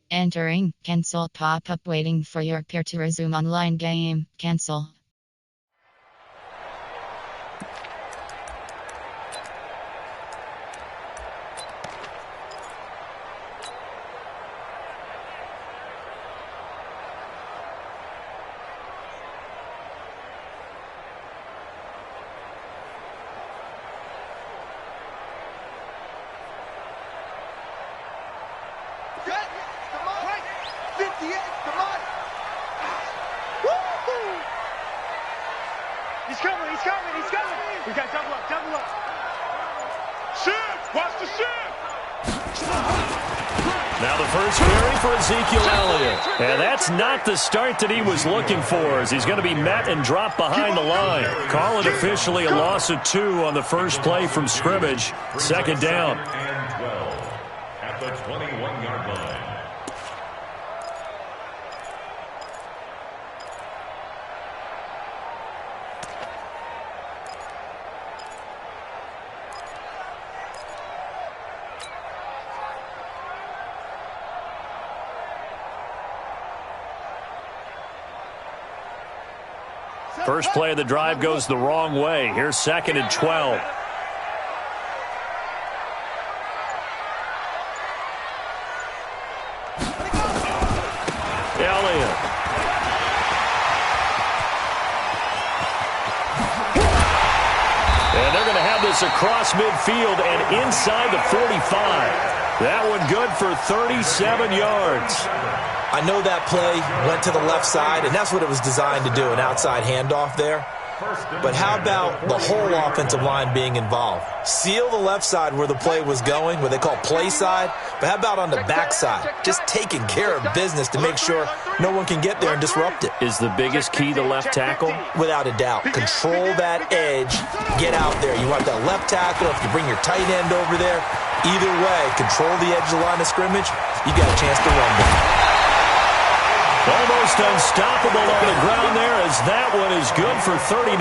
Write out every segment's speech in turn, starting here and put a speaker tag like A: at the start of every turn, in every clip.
A: Entering cancel pop-up waiting for your peer to resume online game. Cancel.
B: Come on. 58, come on. Woo-hoo. He's coming. We got double up. Shift, watch the shift.
C: Now the first carry for Ezekiel Elliott. And that's not the start that he was looking for, as he's going to be met and dropped behind the line. Call it officially a loss of 2 on the first play from scrimmage. Second down.
D: And 12 at the 21-yard line.
C: First play of the drive goes the wrong way. Here's second and 12. Elliott. And they're going to have this across midfield and inside the 45. That one good for 37 yards.
E: I know that play went to the left side, and that's what it was designed to do, an outside handoff there. But how about the whole offensive line being involved? Seal the left side where the play was going, what they call play side, but how about on the back side? Just taking care of business to make sure no one can get there and disrupt it.
C: Is the biggest key the left tackle?
E: Without a doubt. Control that edge. Get out there. You want that left tackle. If you bring your tight end over there, either way, control the edge of the line of scrimmage, you got a chance to run them.
C: Almost unstoppable on the ground there, as that one is good for 39.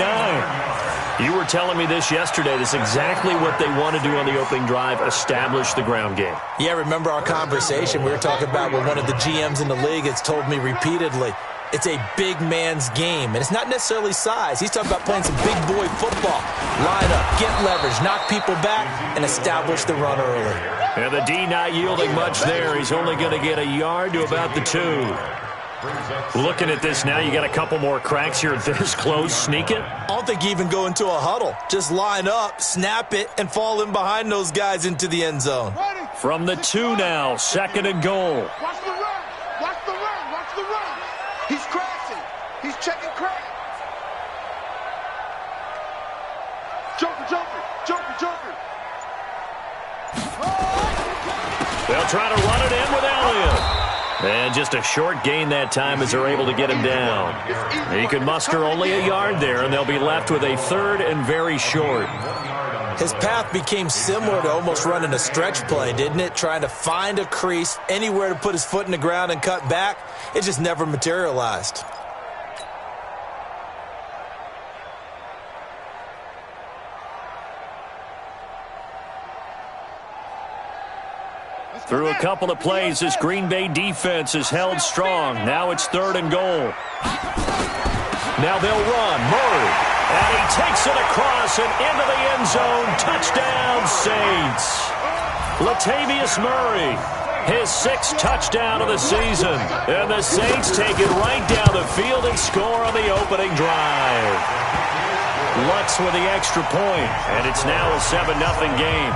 C: You were telling me this yesterday. This is exactly what they want to do on the opening drive, establish the ground game.
E: Yeah, remember our conversation we were talking about with one of the GMs in the league has told me repeatedly, it's a big man's game, and it's not necessarily size. He's talking about playing some big boy football. Line up, get leverage, knock people back, and establish the run early.
C: And the D not yielding much there. He's only going to get a yard to about the 2. Looking at this now, you got a couple more cracks here this close. Sneak it?
E: I don't think you even go into a huddle. Just line up, snap it, and fall in behind those guys into the end zone.
C: From the 2 now, second and goal.
B: Watch the run. He's crashing. He's checking crack. Joker.
C: They'll try to run it in with Elliott. And just a short gain that time as they're able to get him down. He could muster only a yard there, and they'll be left with a third and very short.
E: His path became similar to almost running a stretch play, didn't it? Trying to find a crease, anywhere to put his foot in the ground and cut back. It just never materialized.
C: Through a couple of plays, this Green Bay defense is held strong. Now it's third and goal. Now they'll run. Murray. And he takes it across and into the end zone. Touchdown, Saints. Latavius Murray, his 6th touchdown of the season. And the Saints take it right down the field and score on the opening drive. Lutz with the extra point, and it's now a 7-0 game.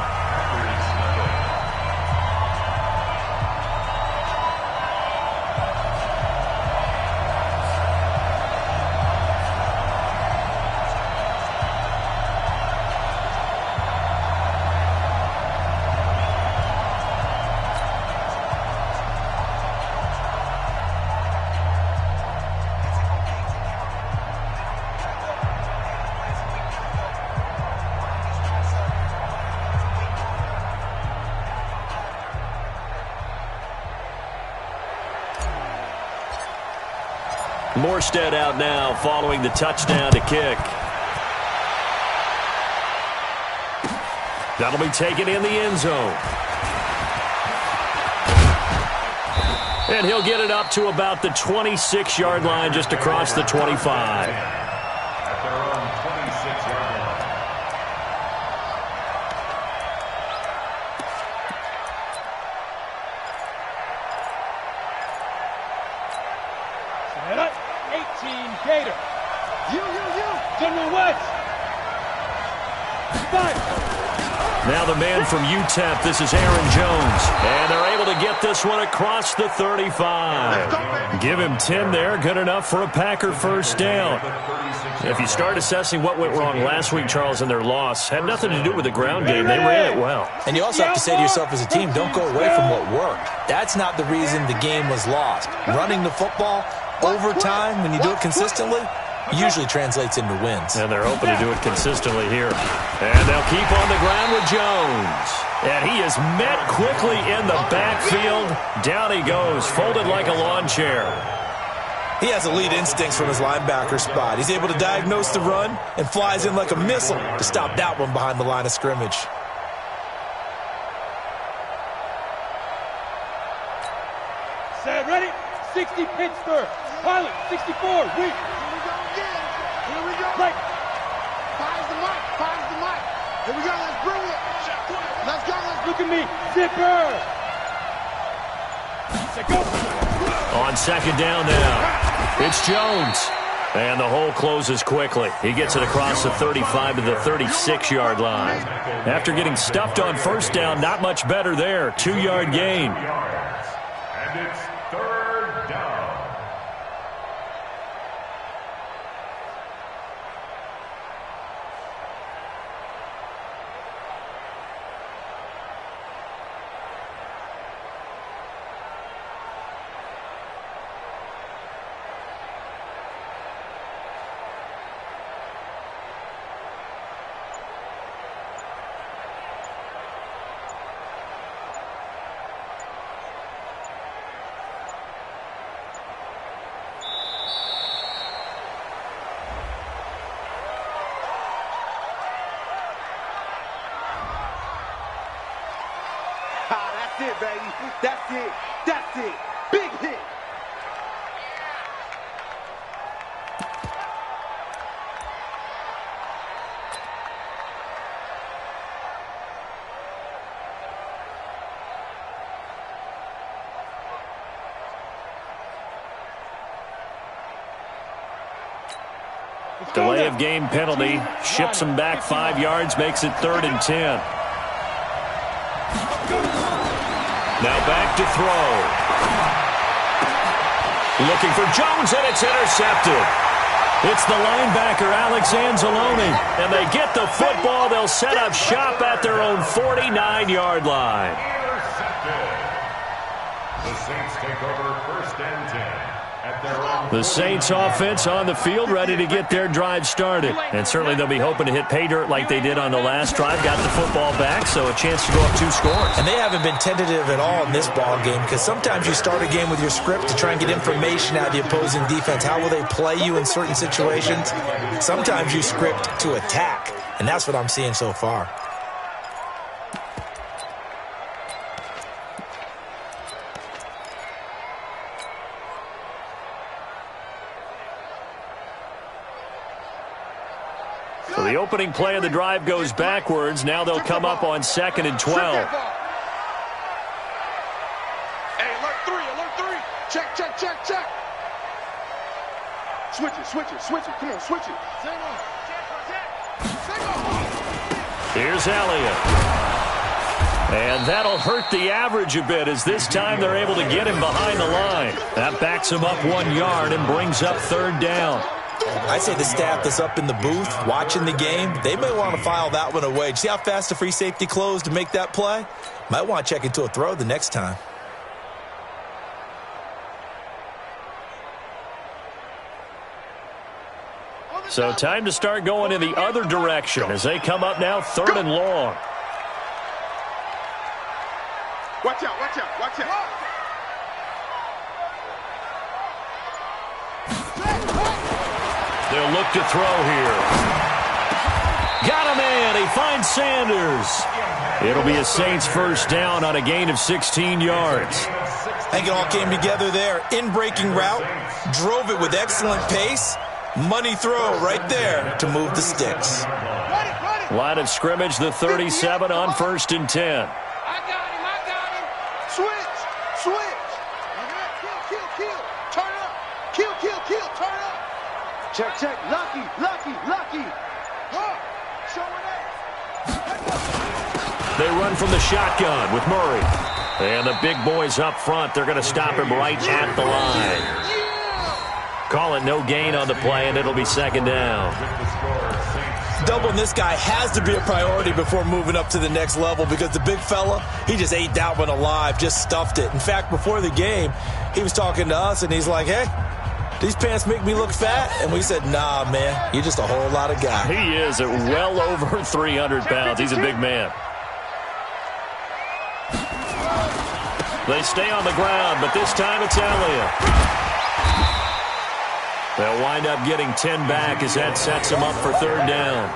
C: Morstead out now following the touchdown to kick. That'll be taken in the end zone. And he'll get it up to about the 26-yard line, just across the 25.
D: At their own 26-yard line.
F: Set up, 18 Gator. You. General West. 5.
C: Now the man from UTEP, this is Aaron Jones. And they're able to get this one across the 35. Give him 10 there, good enough for a Packer first down. If you start assessing what went wrong last week, Charles, in their loss, had nothing to do with the ground game. They ran it well.
E: And you also have to say to yourself as a team, don't go away from what worked. That's not the reason the game was lost. Running the football over time, when you do it consistently, usually translates into wins.
C: And they're hoping to do it consistently here. And they'll keep on the ground with Jones. And he is met quickly in the backfield. Down he goes, folded like a lawn chair.
E: He has elite instincts from his linebacker spot. He's able to diagnose the run and flies in like a missile to stop that one behind the line of scrimmage.
F: Set, ready? 60 Pittsburgh. Pilot, 64, weak.
B: Here we go.
F: Right.
B: Fires the mic. Here we go. Let's bring it. Let's go.
F: Look at me. Zipper. Set, go.
C: On second down now, it's Jones. And the hole closes quickly. He gets it across the 35 to the 36-yard line. After getting stuffed on first down, not much better there. 2-yard gain.
D: And it's third down.
B: That's it, baby. That's it. Big hit.
C: Delay of game penalty. Ships him back 5 yards, makes it 3rd and 10. Now back to throw. Looking for Jones, and it's intercepted. It's the linebacker, Alex Anzalone. And they get the football. They'll set up shop at their own 49-yard line.
D: Intercepted. The Saints take over 1st and 10. At their own
C: The Saints offense on the field, ready to get their drive started. And certainly they'll be hoping to hit pay dirt like they did on the last drive. Got the football back, so a chance to go up 2 scores.
E: And they haven't been tentative at all in this ball game, because sometimes you start a game with your script to try and get information out of the opposing defense. How will they play you in certain situations? Sometimes you script to attack, and that's what I'm seeing so far.
C: So the opening play of the drive goes backwards. Now they'll come up on 2nd and 12.
B: Hey, alert 3. Check. Switch it. Come on, switch it.
C: Here's Elliott. And that'll hurt the average a bit, as this time they're able to get him behind the line. That backs him up 1 yard and brings up 3rd down.
E: I'd say the staff that's up in the booth watching the game, they may want to file that one away. See how fast the free safety closed to make that play? Might want to check into a throw the next time.
C: So time to start going in the other direction as they come up now 3rd and long.
B: Watch out.
C: They'll look to throw here. Got him in. He finds Sanders. It'll be a Saints first down on a gain of 16 yards.
E: I think it all came together there. In-breaking route, drove it with excellent pace. Money throw right there to move the sticks.
C: Line of scrimmage, the 37 on 1st and 10.
B: I got him. Switch. Kill. Turn up. Kill, turn up. Check. Lucky. Showing up.
C: They run from the shotgun with Murray. And the big boys up front, they're going to stop him right at the line. Call it no gain on the play, and it'll be 2nd down.
E: Doubling this guy has to be a priority before moving up to the next level because the big fella, he just ate that one alive, just stuffed it. In fact, before the game, he was talking to us, and he's like, hey, these pants make me look fat? And we said, nah, man, you're just a whole lot of guy.
C: He is at well over 300 pounds. He's a big man. They stay on the ground, but this time it's Elliott. They'll wind up getting 10 back as that sets them up for 3rd down.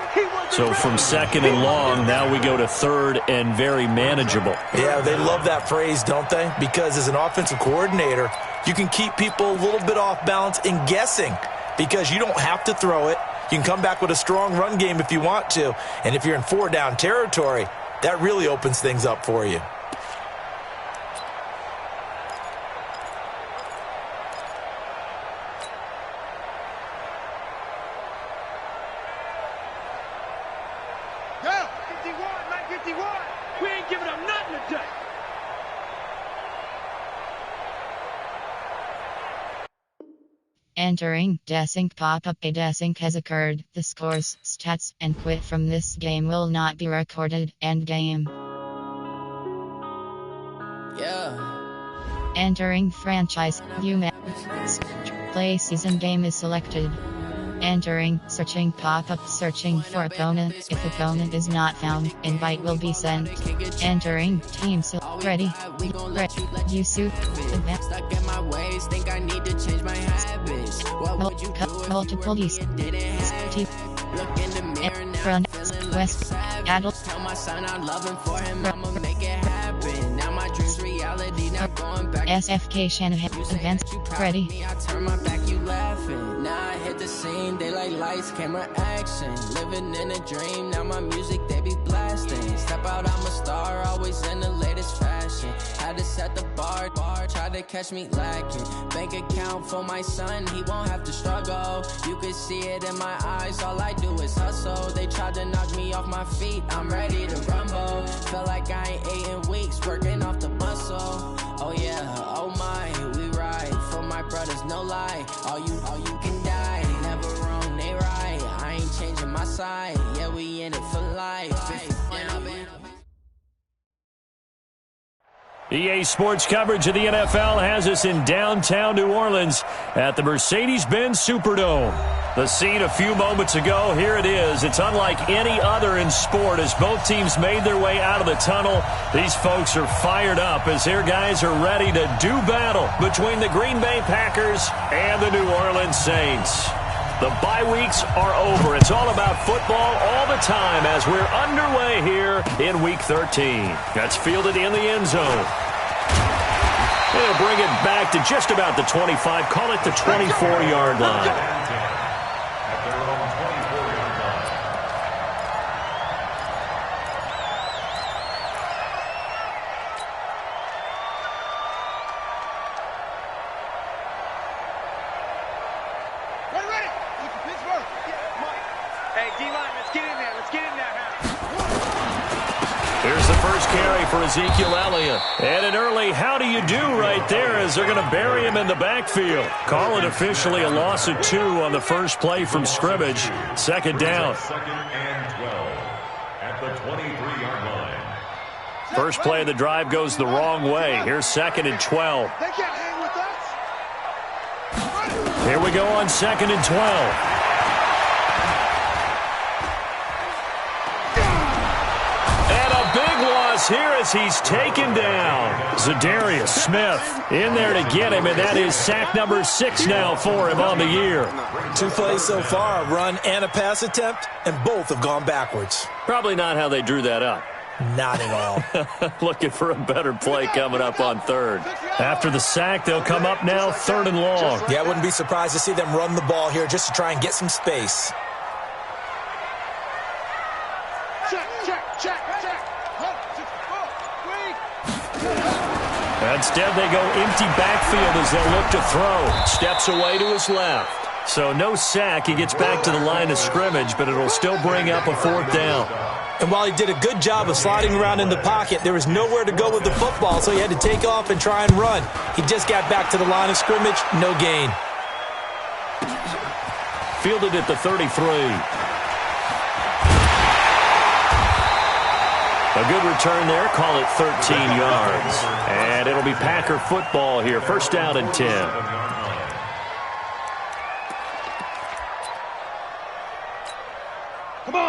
C: So from 2nd and long, now we go to 3rd and very manageable.
E: Yeah, they love that phrase, don't they? Because as an offensive coordinator, you can keep people a little bit off balance and guessing because you don't have to throw it. You can come back with a strong run game if you want to. And if you're in 4-down territory, that really opens things up for you.
F: We ain't giving up nothing today.
A: Entering desync pop-up. A desync has occurred. The scores, stats, and quit from this game will not be recorded. End game.
G: Yeah.
A: Entering franchise. Play season game is selected. Entering, searching pop-up, searching for opponent. If opponent is not found, invite will be sent. Entering, team ready. Yusuf, event.
G: Stuck in my ways, think I need to change my habits. What would you do
A: multiple use.
G: Look in the mirror now,
A: Front,
G: feeling
A: west,
G: like
A: adult.
G: Tell my son I'm loving for him, I'ma make it happen. Now my dreams reality, now going back.
A: SFK Shanahan, events, ready.
G: Me, I turn my back, you laughing. Now I hit the scene, they like lights, camera, action. Living in a dream, now my music, they be blasting. Step out, I'm a star, always in the latest fashion. Had to set the bar, try to catch me lacking. Bank account for my son, he won't have to struggle. You could see it in my eyes, all I do is hustle. They tried to knock me off my feet, I'm ready to rumble. Feel like I ain't ate in weeks, working off the muscle. Oh yeah, oh my, we ride for my brothers, no lie. All you can die, never wrong, they right. I ain't changing my side, yeah, we in it for life.
C: EA Sports coverage of the NFL has us in downtown New Orleans at the Mercedes-Benz Superdome. The scene a few moments ago, here it is. It's unlike any other in sport as both teams made their way out of the tunnel. These folks are fired up as their guys are ready to do battle between the Green Bay Packers and the New Orleans Saints. The bye weeks are over. It's all about football all the time as we're underway here in Week 13. That's fielded in the end zone. They'll bring it back to just about the 25, call it the 24-yard line. Here's the first carry for Ezekiel Elliott. And an early how do you do right there as they're going to bury him in the backfield. Call it officially a loss of 2 on the first play from scrimmage. 2nd down.
D: 2nd and 12 at the 23-yard line.
C: First play of the drive goes the wrong way. Here's 2nd and 12.
B: They can't hang with us.
C: Here we go on 2nd and 12. Here as he's taken down. Zadarius Smith in there to get him, and that is sack number 6 now for him on the year.
E: 2 plays so far, a run and a pass attempt, and both have gone backwards.
C: Probably not how they drew that up.
E: Not at all.
C: Looking for a better play coming up on third. After the sack, they'll come up now 3rd and long.
E: Yeah, I wouldn't be surprised to see them run the ball here just to try and get some space.
C: Instead, they go empty backfield as they'll look to throw. Steps away to his left. So no sack. He gets back to the line of scrimmage, but it'll still bring up a 4th down.
E: And while he did a good job of sliding around in the pocket, there was nowhere to go with the football, so he had to take off and try and run. He just got back to the line of scrimmage, no gain.
C: Fielded at the 33. A good return there. Call it 13 yards. And it'll be Packer football here. 1st down and 10.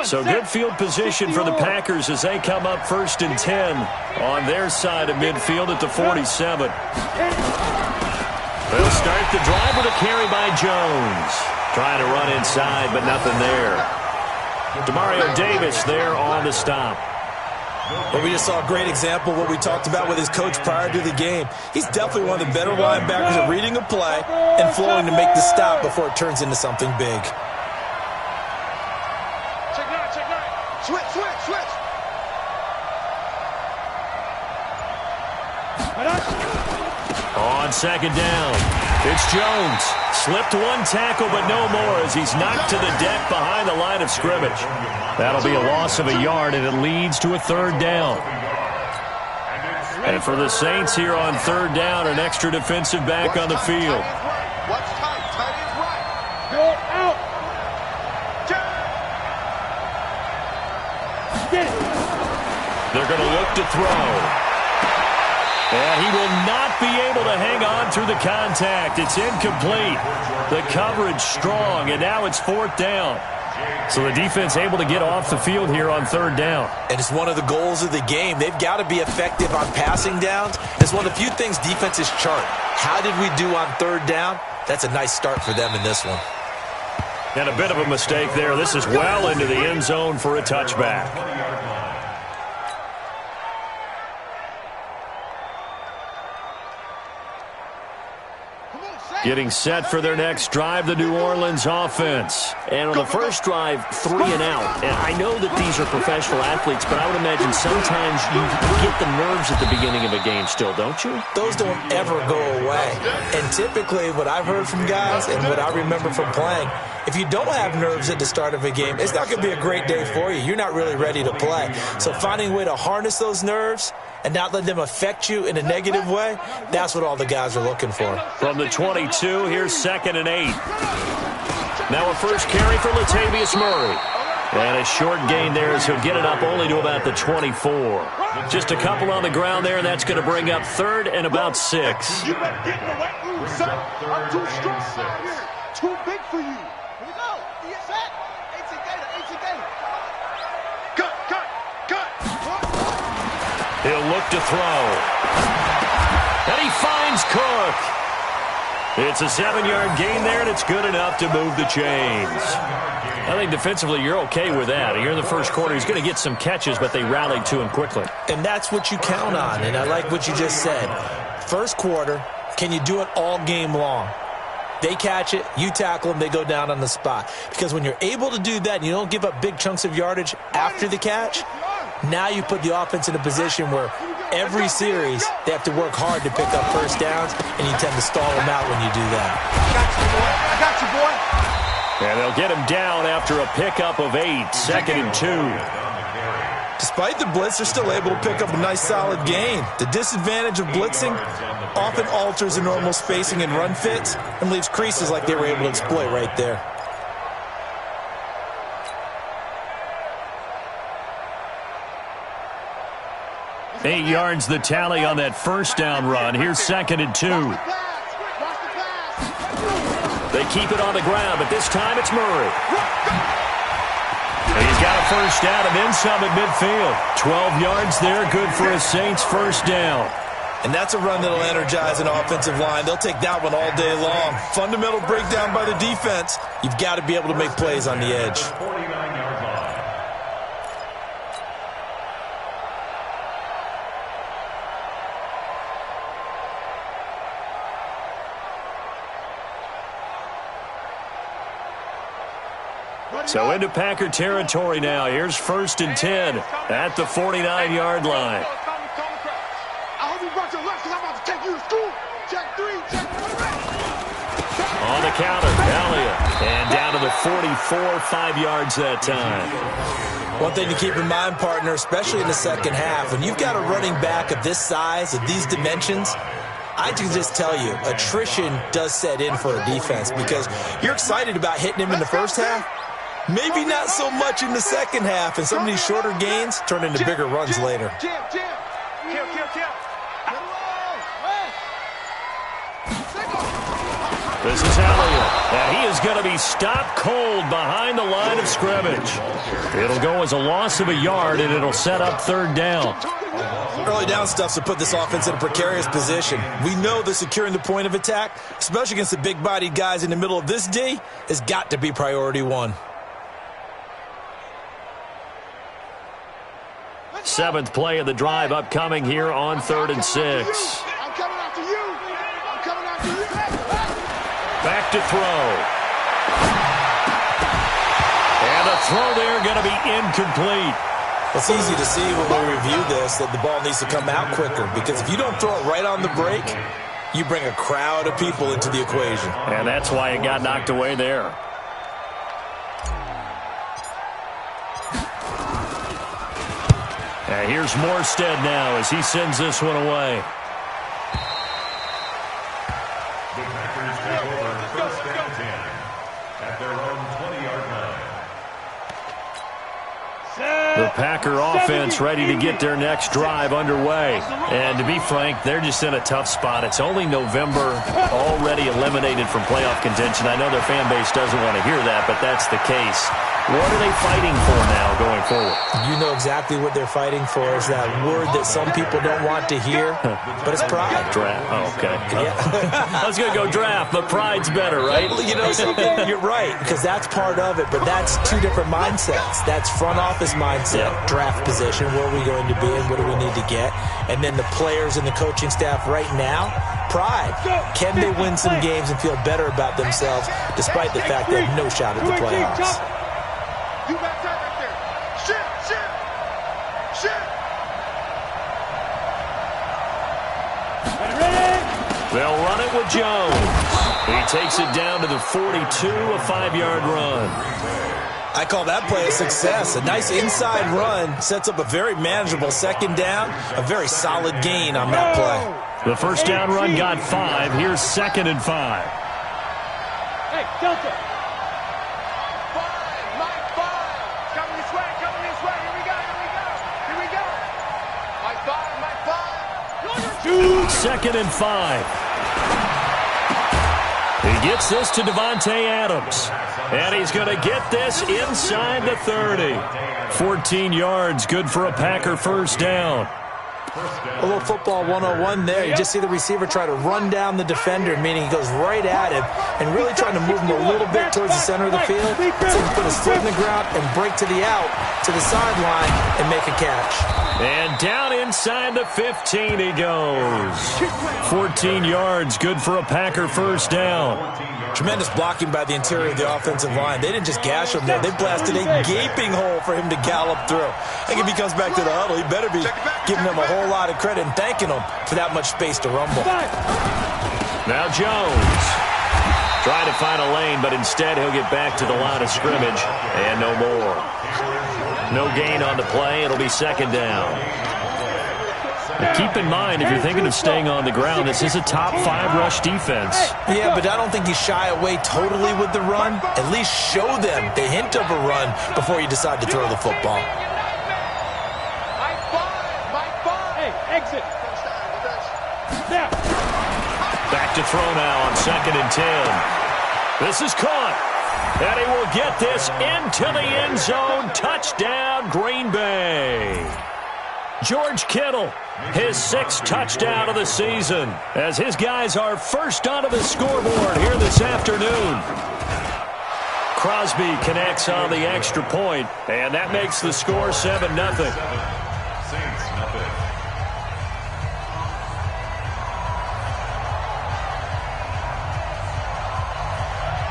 C: So good field position for the Packers as they come up 1st and 10 on their side of midfield at the 47. They'll start the drive with a carry by Jones. Trying to run inside, but nothing there. Demario Davis there on the stop.
E: Well, we just saw a great example of what we talked about with his coach prior to the game. He's definitely one of the better linebackers at reading a play and flowing to make the stop before it turns into something big.
B: Check nine. Switch.
C: On 2nd down, it's Jones. Slipped one tackle, but no more as he's knocked to the deck behind the line of scrimmage. That'll be a loss of a yard, and it leads to a 3rd down. And for the Saints here on 3rd down, an extra defensive back on the field.
B: What's tight? Tight is right.
F: Go out.
C: They're going to look to throw. And he will not be able to hang on through the contact. It's incomplete. The coverage strong, and now it's 4th down. So the defense able to get off the field here on 3rd down.
E: And it's one of the goals of the game. They've got to be effective on passing downs. It's one of the few things defenses chart. How did we do on 3rd down? That's a nice start for them in this one.
C: And a bit of a mistake there. This is well into the end zone for a touchback. Getting set for their next drive, the New Orleans offense. And on the first drive, 3 and out. And I know that these are professional athletes, but I would imagine sometimes you get the nerves at the beginning of a game still, don't you?
E: Those don't ever go away. And typically what I've heard from guys and what I remember from playing, if you don't have nerves at the start of a game, it's not going to be a great day for you. You're not really ready to play. So finding a way to harness those nerves and not let them affect you in a negative way, that's what all the guys are looking for.
C: From the 22, here's 2nd and 8. Now a first carry for Latavius Murray. And a short gain there as he'll get it up only to about the 24. Just a couple on the ground there, and that's going to bring up 3rd and about 6.
B: You better get in the way. I'm too strong out here. Too big for you. Here we go. You set. 18 Gator. Cut.
C: He'll look to throw. And he finds Cook. It's a 7-yard gain there, and it's good enough to move the chains. I think defensively you're okay with that. Here in the first quarter, he's going to get some catches, but they rallied to him quickly.
E: And that's what you count on, and I like what you just said. First quarter, can you do it all game long? They catch it, you tackle them, they go down on the spot. Because when you're able to do that and you don't give up big chunks of yardage after the catch, now you put the offense in a position where every series they have to work hard to pick up first downs, and you tend to stall them out when you do that.
B: I got you, boy.
C: And they'll get him down after a pickup of 8, 2nd and 2.
E: Despite the blitz, they're still able to pick up a nice solid gain. The disadvantage of blitzing often alters the normal spacing and run fits and leaves creases like they were able to exploit right there.
C: Eight yards the tally on that first down run. Here's 2nd and 2. They keep it on the ground, but this time it's Murray. And he's got a first down and then some at midfield. 12 yards there, good for a Saints first down.
E: And that's a run that'll energize an offensive line. They'll take that one all day long. Fundamental breakdown by the defense. You've got to be able to make plays on the edge.
C: So into Packer territory now. Here's 1st and 10 at the 49-yard line.
B: I hope you brought your lunch because I'm about to take you to school. Check 3, check 3.
C: On the counter, Elliott. And down to the 44, 5 yards that time.
E: One thing to keep in mind, partner, especially in the second half, when you've got a running back of this size, of these dimensions, I can just tell you, attrition does set in for a defense because you're excited about hitting him in the first half. Maybe not so much in the second half, and some of these shorter gains turn into bigger runs later.
C: This is Elliott, and he is going to be stopped cold behind the line of scrimmage. It'll go as a loss of a yard, and it'll set up 3rd down.
E: Early down stuff to put this offense in a precarious position. We know that securing the point of attack, especially against the big-bodied guys in the middle of this D, has got to be priority 1.
C: 7th play of the drive upcoming here on 3rd and 6.
B: I'm coming after you. I'm coming after you.
C: Back to throw. And a throw there going to be incomplete.
E: It's easy to see when we review this that the ball needs to come out quicker because if you don't throw it right on the break, you bring a crowd of people into the equation.
C: And that's why it got knocked away there. And here's Morstead now as he sends this one away.
D: The Packers take over 1st and 10 at their own 20-yard line.
C: The Packer offense ready to get their next drive underway. And to be frank, they're just in a tough spot. It's only November, already eliminated from playoff contention. I know their fan base doesn't want to hear that, but that's the case. What are they fighting for now going forward?
E: You know exactly what they're fighting for is that word that some people don't want to hear, but it's pride.
C: Draft. Oh, okay.
E: Yeah.
C: I was going to go draft, but pride's better, right?
E: Well, you know something? You're right, because that's part of it, but that's 2 different mindsets. That's front office mindset, draft position, where are we going to be and what do we need to get? And then the players and the coaching staff right now, pride. Can they win some games and feel better about themselves despite the fact they have no shot at the playoffs?
B: You back that right there. Shit.
C: They'll run it with Jones. He takes it down to the 42, a 5-yard run.
E: I call that play a success. A nice inside run sets up a very manageable 2nd down, a very solid gain on that play.
C: The 1st down run got 5. Here's 2nd and 5.
F: Hey, Delta.
B: Coming this way. Here we go.
C: 2nd and 5. He gets this to Devontae Adams. And he's going to get this inside the 30. 14 yards, good for a Packer 1st down.
E: A little football 101 there. You just see the receiver try to run down the defender, meaning he goes right at him and really trying to move him a little bit towards the center of the field. So he can put his foot in the ground and break to the out, to the sideline, and make a catch.
C: And down inside the 15 he goes. 14 yards, good for a Packer 1st down.
E: Tremendous blocking by the interior of the offensive line. They didn't just gash him there. They blasted a gaping hole for him to gallop through. I think if he comes back to the huddle, he better be giving them a whole lot of credit and thanking them for that much space to rumble.
C: Now Jones trying to find a lane, but instead he'll get back to the line of scrimmage and no more. No gain on the play. It'll be 2nd down. Now keep in mind, if you're thinking of staying on the ground, this is a top 5 rush defense.
E: Yeah, but I don't think you shy away totally with the run. At least show them the hint of a run before you decide to throw the football.
F: Hey, exit. Now.
C: Back to throw now on 2nd and 10. This is caught. And he will get this into the end zone. Touchdown, Green Bay. George Kittle, his 6th touchdown of the season, as his guys are first onto the scoreboard here this afternoon. Crosby connects on the extra point, and that makes the score 7-0.
D: Saints nothing.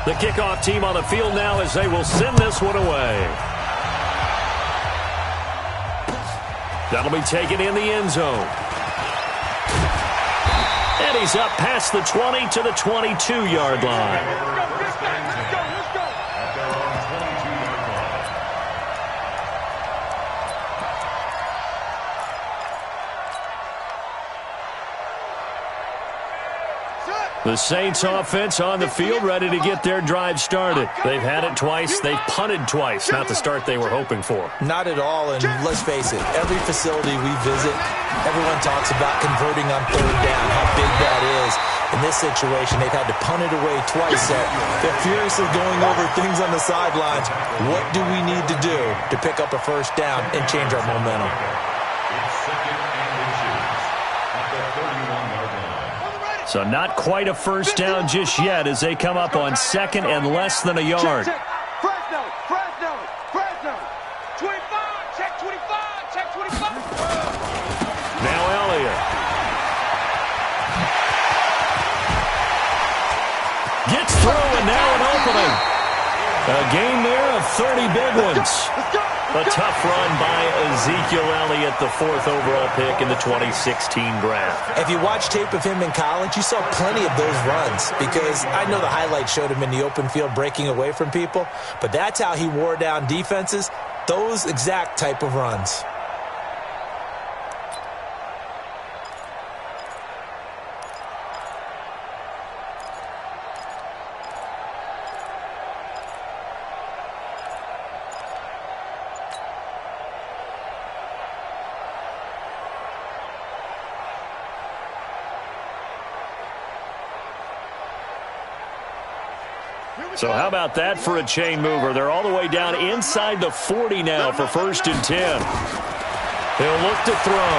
C: The kickoff team on the field now as they will send this one away. That'll be taken in the end zone. And he's up past the 20 to the 22-yard line. The Saints offense on the field, ready to get their drive started. They've had it twice. They've punted twice. Not the start they were hoping for.
E: Not at all, and let's face it, every facility we visit, everyone talks about converting on third down, how big that is. In this situation, they've had to punt it away twice. They're furiously going over things on the sidelines. What do we need to do to pick up a first down and change our momentum?
D: It's second and inches at the 31-yard line.
C: So not quite a first down just yet as they come up on second and less than a yard.
B: Fresno. 25, check 25.
C: Now Elliott. Gets through and now an opening. A game there of 30 big ones. A tough run by Ezekiel Elliott, the 4th overall pick in the 2016 draft.
E: If you watch tape of him in college, you saw plenty of those runs because I know the highlights showed him in the open field breaking away from people, but that's how he wore down defenses, those exact type of runs.
C: So how about that for a chain mover? They're all the way down inside the 40 now for 1st and 10. He'll look to throw.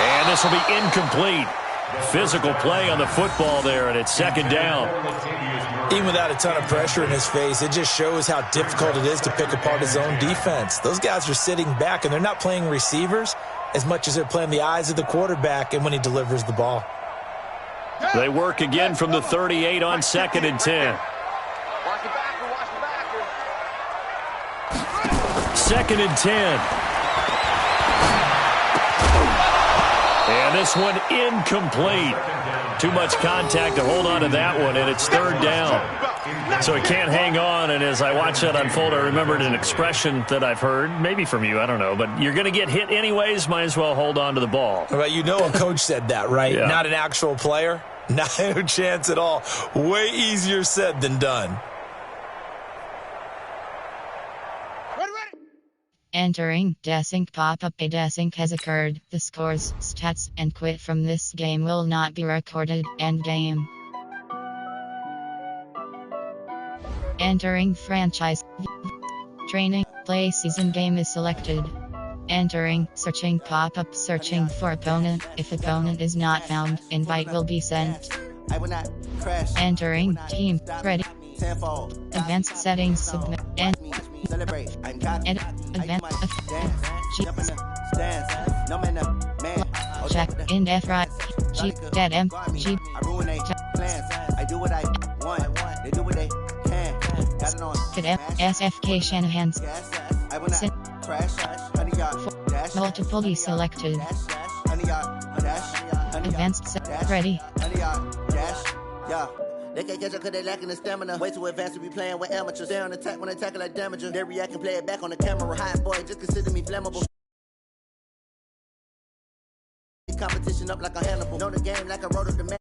C: And this will be incomplete. Physical play on the football there, and it's 2nd down.
E: Even without a ton of pressure in his face, it just shows how difficult it is to pick apart his own defense. Those guys are sitting back, and they're not playing receivers as much as they're playing the eyes of the quarterback and when he delivers the ball.
C: They work again from the 38 on 2nd and 10. 2nd and 10. And this one incomplete. Too much contact to hold on to that one, and it's 3rd down. So he can't hang on, and as I watch that unfold, I remembered an expression that I've heard, maybe from you, I don't know, but you're going to get hit anyways, might as well hold on to the ball.
E: Well, you know a coach said that, right?
C: Yeah. Not
E: an actual player? No chance at all. Way easier said than done.
A: Entering desync pop-up. A desync has occurred. The scores, stats, and quit from this game will not be recorded. End game. Entering franchise. Training. Play season game is selected. Entering, searching pop-up, searching for opponent. If opponent is not found, invite will be sent. Entering, team, ready. Advanced settings, submit, and check in F right G dead M G SFK Shanahan's multiple deselected advanced set ready.
H: They can't catch up cause they lacking the stamina. Way too advanced to be playing with amateurs. They on attack when they tackle like damager. They react and play it back on the camera. Hot boy, just consider me flammable. Competition up like a Hannibal. Know the game like I wrote of the man.